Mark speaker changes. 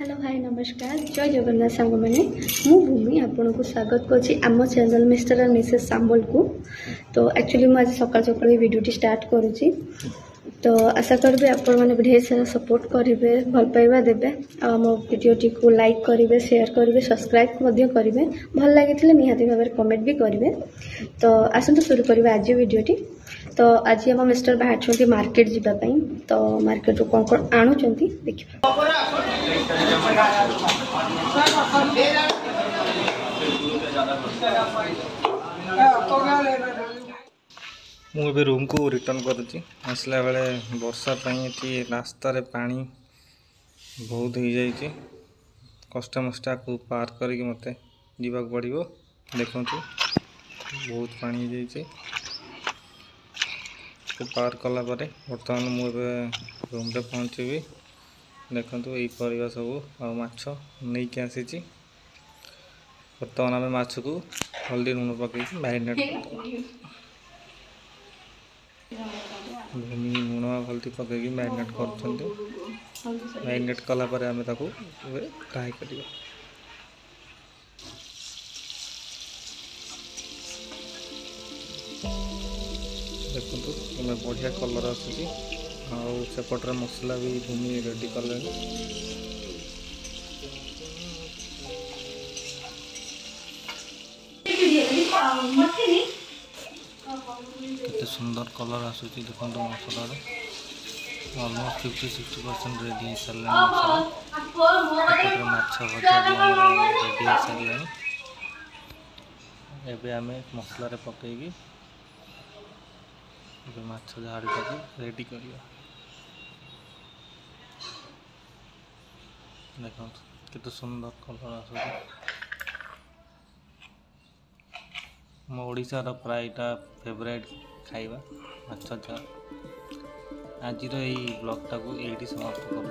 Speaker 1: Hello hi नमस्कार जय जगन्नाथ सांग मैंने मु भूमि आपन को स्वागत करुँची आम चैनल मिस्टर एंड मिसेस सांबल को। तो एक्चुअली मुझे आज सकाल सकाल वीडियो टी करुँची। तो आशा करी आपण मैंने ढेर सारा सपोर्ट करेंगे भल पाइबा देवे मो वीडियोटी को लाइक करेंगे शेयर करेंगे सब्सक्राइब करेंगे भल लगी निहाती भाव में कमेंट भी करेंगे। तो आसतु शुरू करेंगे आज वीडियोटी। तो आज आम मिस्टर बाहर मार्केट जावाई तो मार्केट रू कौन कौन आणुंट देखिए।
Speaker 2: मुझे रूम को रिटर्न करुँची आसला बेले वर्षा ये रास्तार पानी बहुत हो जाए कष्ट मष्टा को पार करके मत जीवा पड़ो। देखु बहुत पानी हो जाए पार कला बर्तमान मुझे रूम रे पहुँची देखु यही परिवा सब माछ नहीं कि आसी। बर्तमान आम माछ को हल्दी लुण पक मैरिनेट भूमि लुण हल्दी पक मैरिनेट कर मैरिनेट कलापर आम फ्राए कर देखो बढ़िया कलर आसूसी सेपटर मसला भी भूमि रेडी कले केते सुंदर कलर आसूसी देखो मसला ऑलमोस्ट 50-60% रेडी हो सारे मसला माछ भजा रेडी हो सारे। एबे आम मसला पकईकी माछ झाड़ीटा को रेडी करिया। देखो केते सुंदर कलर आसूसी मो ओडिशार प्रायटा फेवरेट खाइबा माछ झाड़। आज ब्लॉगटा को ये समाप्त करूँ।